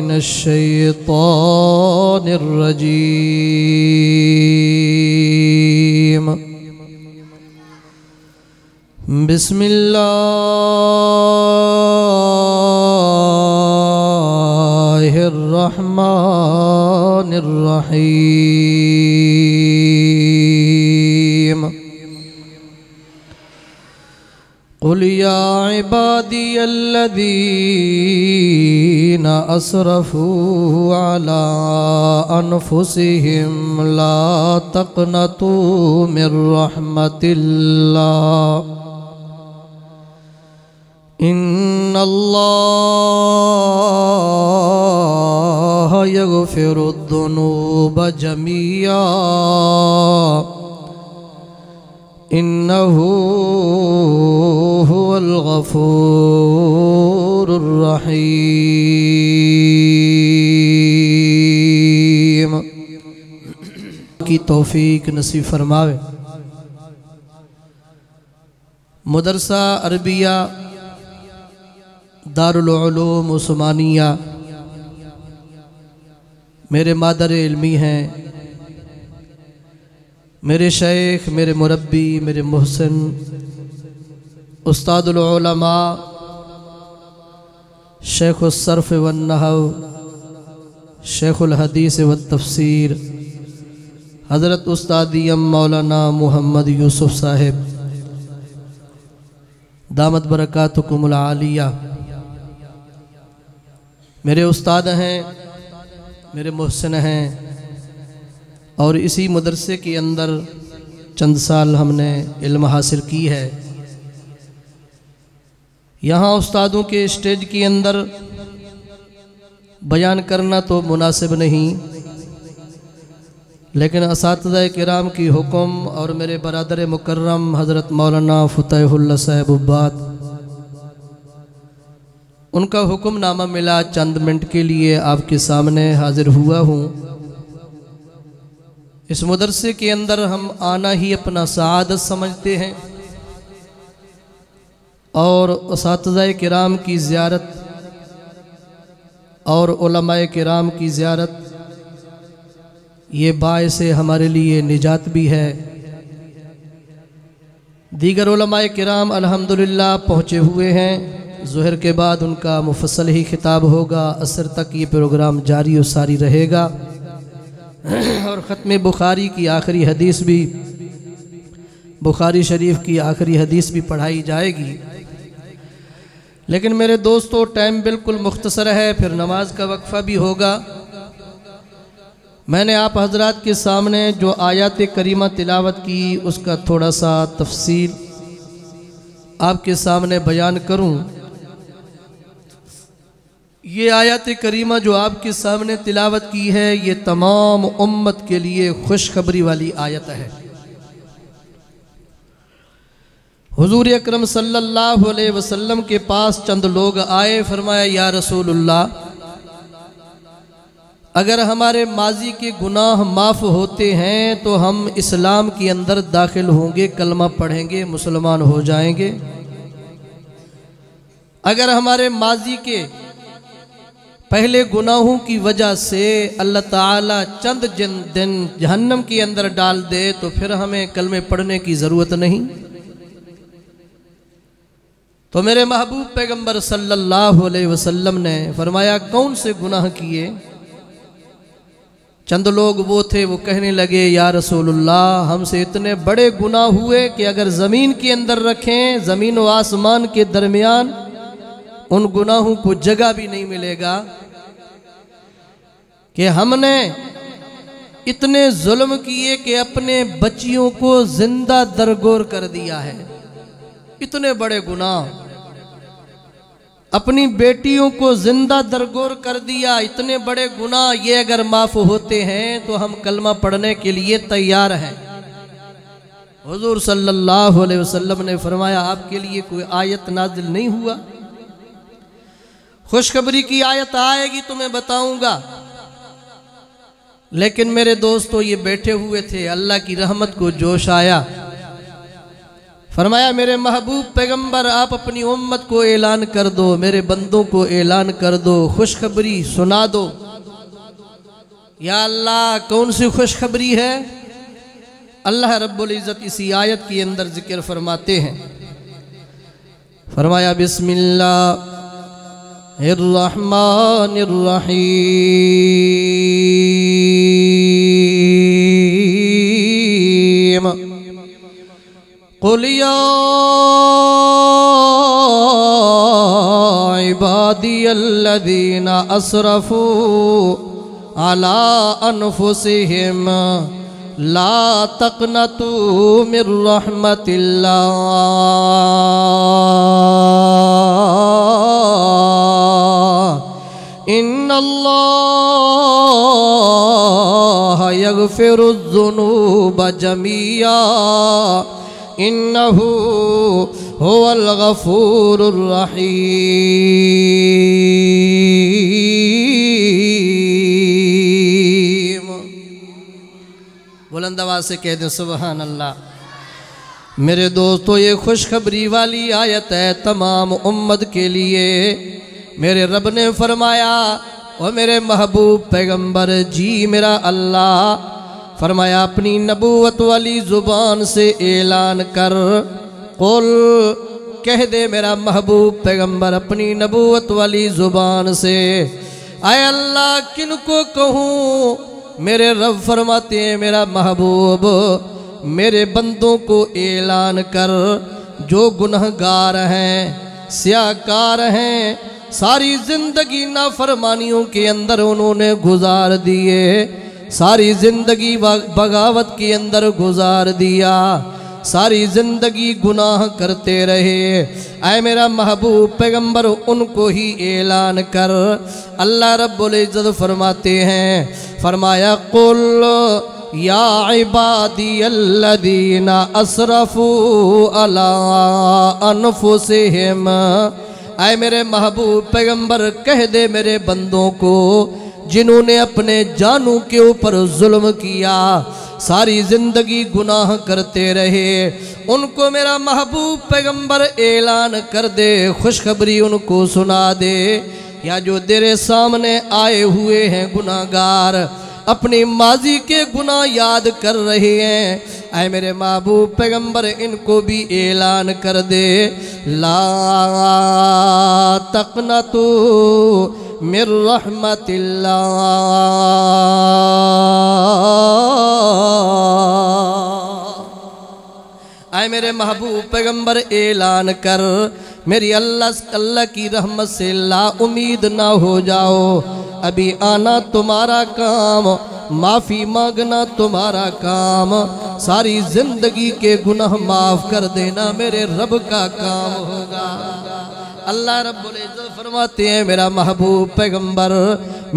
من الشيطان الرجيم بسم الله الرحمن الرحيم قل يا عبادي الذين أسرفوا على أنفسهم لا تقنطوا من رحمة الله إن الله يغفر الذنوب جميعا إنه هو الغفور الرحيم کی توفیق نصیب فرماوے۔ مدرسہ عربیہ دارالعلوم عثمانیہ میرے مادر علمی ہیں، میرے شیخ، میرے مربی، میرے محسن، استاد العلماء، شیخ الصرف والنحو، شیخ الحدیث والتفسیر، حضرت استادیم مولانا محمد یوسف صاحب دامت برکاتکم العالیہ، میرے استاد ہیں، میرے محسن ہیں، اور اسی مدرسے کے اندر چند سال ہم نے علم حاصل کی ہے۔ یہاں استادوں کے اسٹیج کے اندر بیان کرنا تو مناسب نہیں، لیکن اساتذہ کرام کی حکم اور میرے برادر مکرم حضرت مولانا فتح اللہ صاحب عباد، ان کا حکم نامہ ملا، چند منٹ کے لیے آپ کے سامنے حاضر ہوا ہوں۔ اس مدرسے کے اندر ہم آنا ہی اپنا سعادت سمجھتے ہیں، اور اساتذہ کرام کی زیارت اور علماء کرام کی زیارت یہ باعث ہمارے لیے نجات بھی ہے۔ دیگر علماء کرام الحمدللہ پہنچے ہوئے ہیں، ظہر کے بعد ان کا مفصل ہی خطاب ہوگا، عصر تک یہ پروگرام جاری و ساری رہے گا، اور ختم بخاری کی آخری حدیث بھی، بخاری شریف کی آخری حدیث بھی پڑھائی جائے گی۔ لیکن میرے دوستو ٹائم بالکل مختصر ہے، پھر نماز کا وقفہ بھی ہوگا۔ میں نے آپ حضرات کے سامنے جو آیات کریمہ تلاوت کی اس کا تھوڑا سا تفصیل آپ کے سامنے بیان کروں۔ یہ آیات کریمہ جو آپ کے سامنے تلاوت کی ہے، یہ تمام امت کے لیے خوشخبری والی آیت ہے۔ حضور اکرم صلی اللہ علیہ وسلم کے پاس چند لوگ آئے، فرمایا یا رسول اللہ، اگر ہمارے ماضی کے گناہ معاف ہوتے ہیں تو ہم اسلام کے اندر داخل ہوں گے، کلمہ پڑھیں گے، مسلمان ہو جائیں گے۔ اگر ہمارے ماضی کے پہلے گناہوں کی وجہ سے اللہ تعالیٰ چند دن جہنم کے اندر ڈال دے تو پھر ہمیں کلمے پڑھنے کی ضرورت نہیں۔ تو میرے محبوب پیغمبر صلی اللہ علیہ وسلم نے فرمایا کون سے گناہ کیے؟ چند لوگ وہ تھے، وہ کہنے لگے یا رسول اللہ، ہم سے اتنے بڑے گناہ ہوئے کہ اگر زمین کے اندر رکھیں، زمین و آسمان کے درمیان ان گناہوں کو جگہ بھی نہیں ملے گا، کہ ہم نے اتنے ظلم کیے کہ اپنے بچیوں کو زندہ درگور کر دیا ہے۔ اتنے بڑے گناہ، اپنی بیٹیوں کو زندہ درگور کر دیا، اتنے بڑے گناہ، یہ اگر معاف ہوتے ہیں تو ہم کلمہ پڑھنے کے لیے تیار ہیں۔ حضور صلی اللہ علیہ وسلم نے فرمایا آپ کے لیے کوئی آیت نازل نہیں ہوا؟ خوشخبری کی آیت آئے گی تو میں بتاؤں گا۔ لیکن میرے دوستو یہ بیٹھے ہوئے تھے، اللہ کی رحمت کو جوش آیا، فرمایا میرے محبوب پیغمبر آپ اپنی امت کو اعلان کر دو، میرے بندوں کو اعلان کر دو، خوشخبری سنا دو۔ یا اللہ کون سی خوشخبری ہے؟ اللہ رب العزت اسی آیت کی اندر ذکر فرماتے ہیں، فرمایا بسم اللہ الرحمن الرحیم قل یا عبادی الذین اسرفوا علی انفسہم لا تقنطوا من رحمت اللہ ان اللہ یغفر الذنوب جميعا انہ هو الغفور الرحیم۔ بلند آواز سے کہہ دیں سبحان اللہ۔ میرے دوستو یہ خوشخبری والی آیت ہے تمام امت کے لیے۔ میرے رب نے فرمایا او میرے محبوب پیغمبر جی میرا اللہ فرمایا اپنی نبوت والی زبان سے اعلان کر، قل کہہ دے میرا محبوب پیغمبر اپنی نبوت والی زبان سے، اے اللہ کن کو کہوں؟ میرے رب فرماتے ہیں میرا محبوب میرے بندوں کو اعلان کر جو گنہگار ہیں، سیاہکار ہیں، ساری زندگی نافرمانیوں کے اندر انہوں نے گزار دیے، ساری زندگی بغاوت کے اندر گزار دیا، ساری زندگی گناہ کرتے رہے، اے میرا محبوب پیغمبر ان کو ہی اعلان کر۔ اللہ رب العزت فرماتے ہیں، فرمایا قل یا عبادی الذین اسرفوا علی انفسہم، اے میرے محبوب پیغمبر کہہ دے میرے بندوں کو جنہوں نے اپنے جانوں کے اوپر ظلم کیا، ساری زندگی گناہ کرتے رہے، ان کو میرا محبوب پیغمبر اعلان کر دے، خوشخبری ان کو سنا دے۔ یا جو تیرے سامنے آئے ہوئے ہیں گناہگار، اپنی ماضی کے گناہ یاد کر رہے ہیں، اے میرے محبوب پیغمبر ان کو بھی اعلان کر دے، لا تقنطوا من رحمت اللہ، اے میرے محبوب پیغمبر اعلان کر میری اللہ کی رحمت سے لا امید نہ ہو جاؤ، ابھی آنا تمہارا کام، معافی مانگنا تمہارا کام، ساری زندگی کے گناہ معاف کر دینا میرے رب کا کام ہوگا۔ اللہ رب العزت فرماتے ہیں میرا محبوب پیغمبر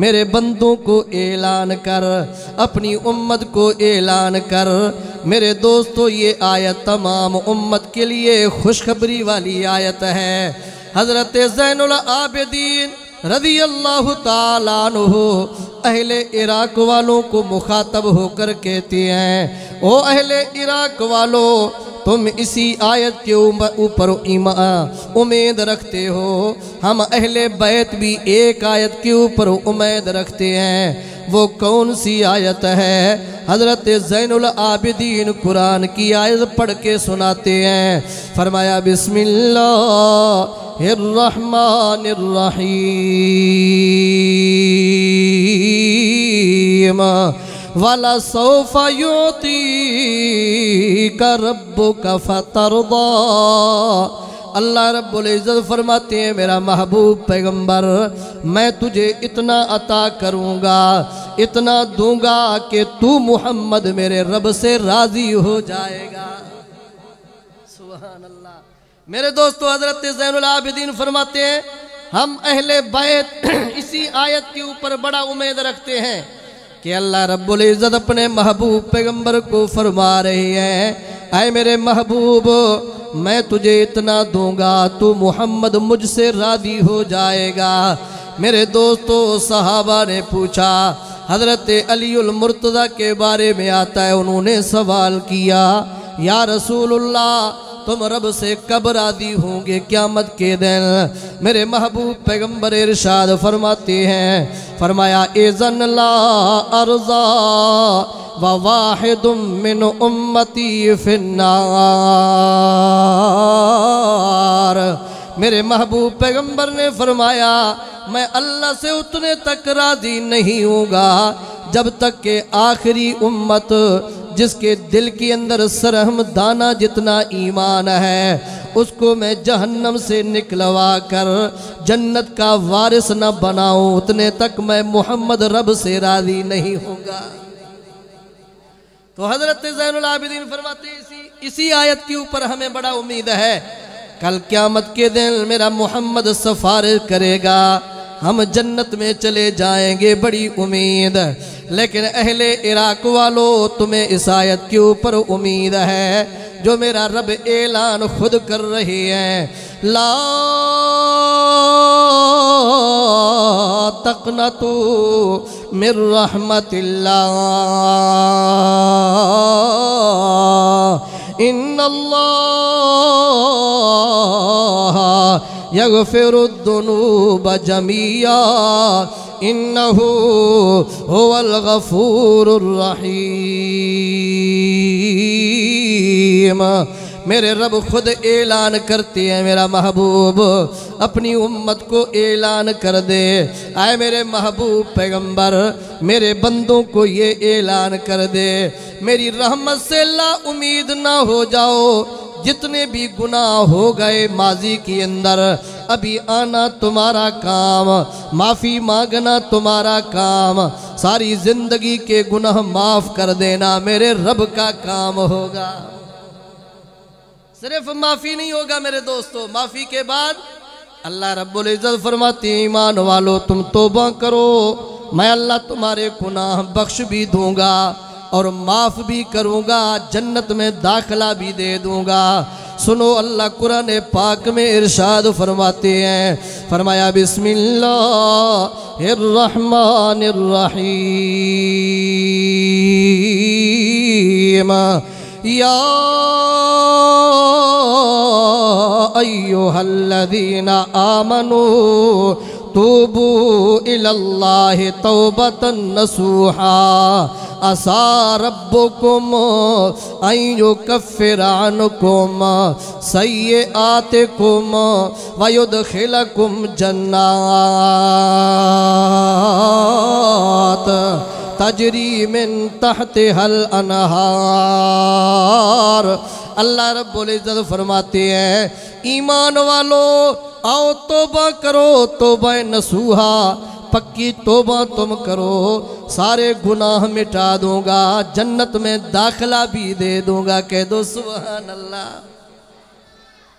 میرے بندوں کو اعلان کر، اپنی امت کو اعلان کر۔ میرے دوستو یہ آیت تمام امت کے لیے خوشخبری والی آیت ہے۔ حضرت زین العابدین رضی اللہ تعالیٰ عنہ اہل عراق والوں کو مخاطب ہو کر کہتے ہیں، او اہل عراق والو تم اسی آیت کے اوپر امید رکھتے ہو، ہم اہل بیت بھی ایک آیت کے اوپر امید رکھتے ہیں، وہ کون سی آیت ہے؟ حضرت زین العابدین قرآن کی آیت پڑھ کے سناتے ہیں، فرمایا بسم اللہ الرحمن الرحیم وَلَسَوْفَ يُعْطِيكَ رَبُّكَ فَتَرْضَى۔ اللہ رب العزت فرماتے ہیں میرا محبوب پیغمبر میں تجھے اتنا عطا کروں گا، اتنا دوں گا کہ تو محمد میرے رب سے راضی ہو جائے گا۔ سبحان اللہ۔ میرے دوستو حضرت زین العابدین فرماتے ہیں ہم اہل بیت اسی آیت کے اوپر بڑا امید رکھتے ہیں کہ اللہ رب العزت اپنے محبوب پیغمبر کو فرما رہے ہیں، اے میرے محبوب میں تجھے اتنا دوں گا تو محمد مجھ سے راضی ہو جائے گا۔ میرے دوستو صحابہ نے پوچھا، حضرت علی المرتضی کے بارے میں آتا ہے، انہوں نے سوال کیا یا رسول اللہ تم رب سے کب راضی ہوں گے قیامت کے دن؟ میرے محبوب پیغمبر ارشاد فرماتے ہیں، فرمایا اذن لا ارضا وواحد من امتی فی النار۔ میرے محبوب پیغمبر نے فرمایا میں اللہ سے اتنے تک راضی نہیں ہوں گا جب تک کہ آخری امت جس کے دل کے اندر سرہم دانہ جتنا ایمان ہے اس کو میں جہنم سے نکلوا کر جنت کا وارث نہ بناؤں، اتنے تک میں محمد رب سے راضی نہیں ہوں گا۔ تو حضرت زین العابدین فرماتے ہیں اسی آیت کے اوپر ہمیں بڑا امید ہے کل قیامت کے دن میرا محمد سفارش کرے گا، ہم جنت میں چلے جائیں گے، بڑی امید۔ لیکن اہل عراق والو تمہیں اس آیت کے اوپر امید ہے جو میرا رب اعلان خود کر رہی ہے، لا تقنطوا من رحمت اللہ ان اللہ یغفر الذنوب جميعا انہو هو الغفور الرحیم۔ میرے رب خود اعلان کرتے ہیں، میرا محبوب اپنی امت کو اعلان کر دے، آئے میرے محبوب پیغمبر میرے بندوں کو یہ اعلان کر دے، میری رحمت سے لا امید نہ ہو جاؤ، جتنے بھی گناہ ہو گئے ماضی کے اندر ابھی آنا تمہارا کام، معافی مانگنا تمہارا کام، ساری زندگی کے گناہ معاف کر دینا میرے رب کا کام ہوگا۔ صرف معافی نہیں ہوگا میرے دوستو، معافی کے بعد اللہ رب العزت فرماتے ہیں ایمان والو تم توبہ کرو، میں اللہ تمہارے گناہ بخش بھی دوں گا اور معاف بھی کروں گا، جنت میں داخلہ بھی دے دوں گا۔ سنو اللہ قرآن پاک میں ارشاد فرماتے ہیں، فرمایا بسم اللہ الرحمن الرحیم یا ایہا الذین آمنوا توبوا الاللہ توبتا نصوحا عسى ربكم ان يكفر عنكم سيئاتكم ويدخلكم جنات تجری من تحتها الانہار۔ اللہ رب العزت فرماتے ہیں ایمان والو آؤ توبہ کرو، توبہ نصوحا، پکی توبہ تم کرو، سارے گناہ مٹا دوں گا، جنت میں داخلہ بھی دے دوں گا۔ کہہ دو سبحان اللہ۔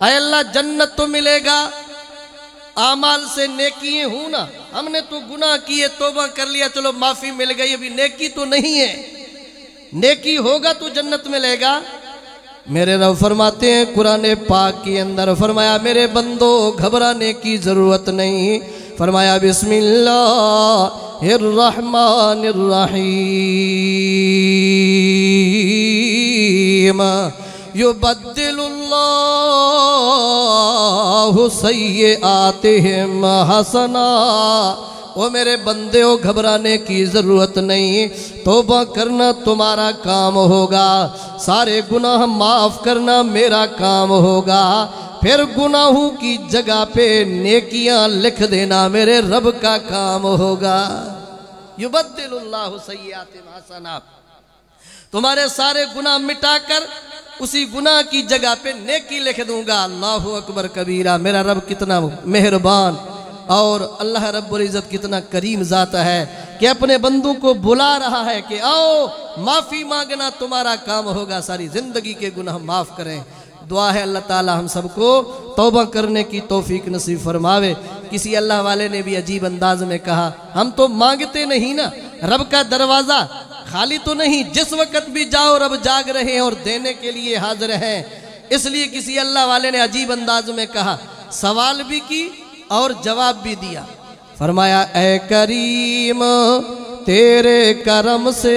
اے اللہ جنت تو ملے گا، اعمال سے نیکی ہوں نا، ہم نے تو گناہ کیے توبہ کر لیا چلو معافی مل گئی، ابھی نیکی تو نہیں ہے، نیکی ہوگا تو جنت ملے گا۔ میرے رب فرماتے ہیں قرآن پاک کے اندر، فرمایا میرے بندو گھبرانے کی ضرورت نہیں، فرمایا بسم اللہ الرحمن الرحیم یبدل اللہ سیئاتہم حسنا۔ وہ میرے بندے ہو گھبرانے کی ضرورت نہیں، توبہ کرنا تمہارا کام ہوگا، سارے گناہ معاف کرنا میرا کام ہوگا، پھر گناہوں کی جگہ پہ نیکیاں لکھ دینا میرے رب کا کام ہوگا۔ یبدل اللہ سیئاتہم حسنا، تمہارے سارے گناہ مٹا کر اسی گناہ کی جگہ پہ نیکی لکھ دوں گا۔ اللہ اکبر کبیرہ، میرا رب کتنا مہربان اور اللہ رب العزت کتنا کریم ذات ہے کہ اپنے بندوں کو بلا رہا ہے کہ آؤ معافی مانگنا تمہارا کام ہوگا، ساری زندگی کے گناہ معاف کریں۔ دعا ہے اللہ تعالی ہم سب کو توبہ کرنے کی توفیق نصیب فرماوے۔ کسی اللہ والے نے بھی عجیب انداز میں کہا ہم تو مانگتے نہیں نا، رب کا دروازہ خالی تو نہیں، جس وقت بھی جاؤ رب جاگ رہے ہیں اور دینے کے لیے حاضر ہیں۔ اس لیے کسی اللہ والے نے عجیب انداز میں کہا، سوال بھی کی اور جواب بھی دیا، فرمایا اے کریم تیرے کرم سے